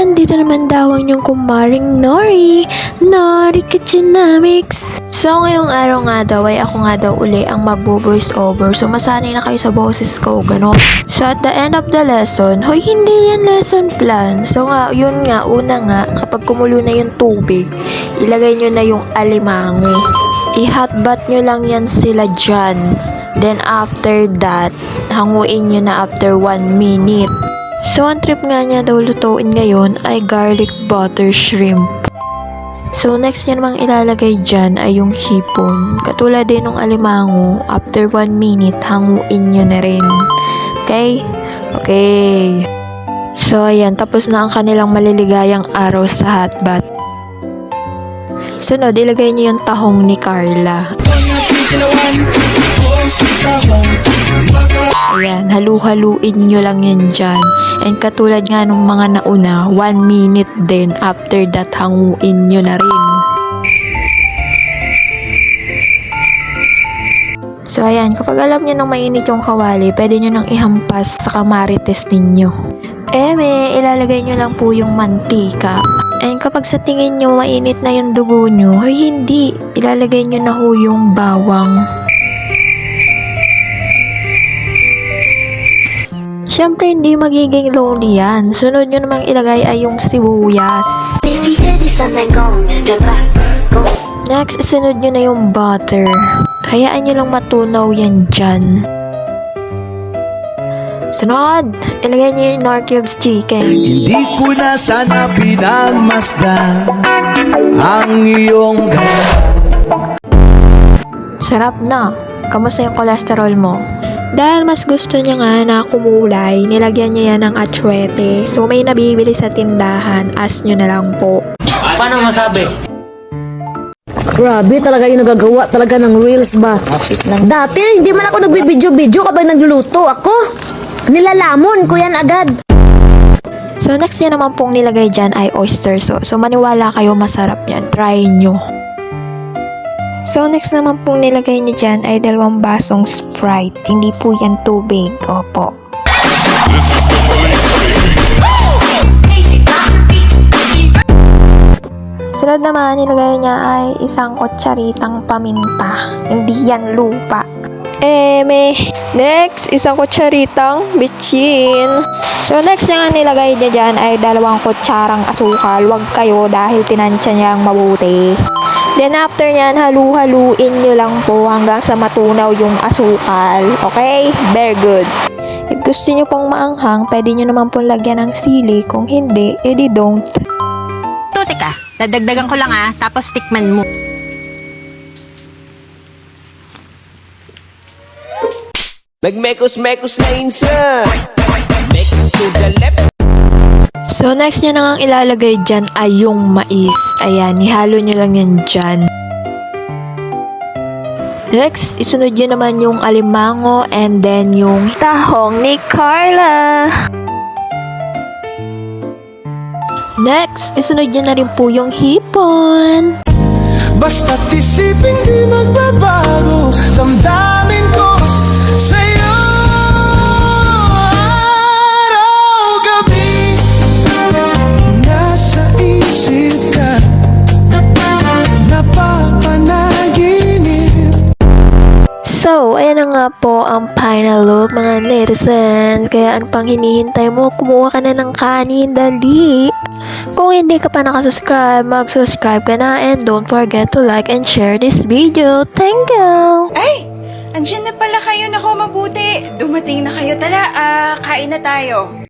andito naman daw ang inyong kumaring Nori, Nori Kitchenamics. So ngayong araw nga daw ay ako nga daw uli ang magbo-voice over. So masanay na kayo sa boses ko, gano'n. So at the end of the lesson, hoy hindi yan lesson plan. So nga, yun nga, una nga, kapag kumulo na yung tubig, ilagay nyo na yung alimango. I-hotbath nyo lang yan sila dyan. Then after that, hanguin nyo na after 1 minute. So ang trip nga niya daw lutuin ngayon ay garlic butter shrimp. So next niya namang ilalagay dyan ay yung hipon. Katulad din ng alimango, after 1 minute, hanguin nyo na rin. Okay? Okay. So ayan, tapos na ang kanilang maliligayang araw sa hotbath. Sunod, ilagay nyo yung tahong ni Carla. Ayan, halu-haluin nyo lang yan dyan. And katulad nga nung mga nauna, 1 minute din. After that, hanguin nyo na rin. So ayan, kapag alam nyo nang mainit yung kawali, pwede nyo nang ihampas sa kamarites ninyo. Ilalagay nyo lang po yung mantika. And kapag sa tingin nyo mainit na yung dugo nyo, ay hindi. Ilalagay nyo na ho yung bawang. Siyempre, hindi magiging lonely yan. Sunod nyo namang ilagay ay yung sibuyas. Next, isunod nyo na yung butter. Hayaan nyo lang matunaw yan dyan. Sunod, ilagay nyo yung Knorr Cubes chicken. Hindi ko na sana pinagmasdan ang iyong Sarap na. Kamusta yung cholesterol mo? Dahil mas gusto niya nga na kumulay, nilagyan niya yan ng atsuete. So may nabibili sa tindahan, ask nyo na lang po. Paano masabi? Grabe talaga yung nagagawa talaga ng reels ba? Dati hindi man ako nagbibidyo-bidyo kapag nagluluto ako. Nilalamon ko yan agad. So next niya naman pong nilagay dyan ay oyster sauce. So maniwala kayo, masarap yan. Try nyo. So next naman pong nilagay niya dyan ay 2 basong Sprite. Hindi po yan tubig. Opo. Sunod naman, nilagay niya ay 1 kutsaritang paminta. Hindi yan lupa. Next, 1 kutsaritang bitchin. So next niya nga nilagay niya dyan ay 2 kutsarang asukal. Huwag kayo dahil tinansya niyang mabuti. Then after nyan, halu-haluin nyo lang po hanggang sa matunaw yung asukal. Okay? Very good. If gusto nyo pong maanghang, pwede nyo naman pong lagyan ng sili. Kung hindi, edi don't. Teka, dadagdagan ko lang tapos tikman mo. Nagmekos-mekos na insa. Mekos to the left. So next niya nang ilalagay dyan ay yung mais. Ayan, ihalo nyo lang yan dyan. Next, isunod nyo naman yung alimango and then yung tahong ni Carla. Next, isunod nyo na rin po yung hipon. Basta't isipin di magbabago, damdamin ko sa'yo. Araw-gabi nasa isip ka, napapanaginip. So, ayan na nga po ang final look mga netizens. Kaya ano pang hinihintay mo? Kumuha ka na ng kanin, dali! Kung hindi ka pa nakasubscribe, mag-subscribe ka na and don't forget to like and share this video. Thank you! Ay! Andiyan na pala kayo. Naku, mabuti. Dumating na kayo. Tara, kain na tayo.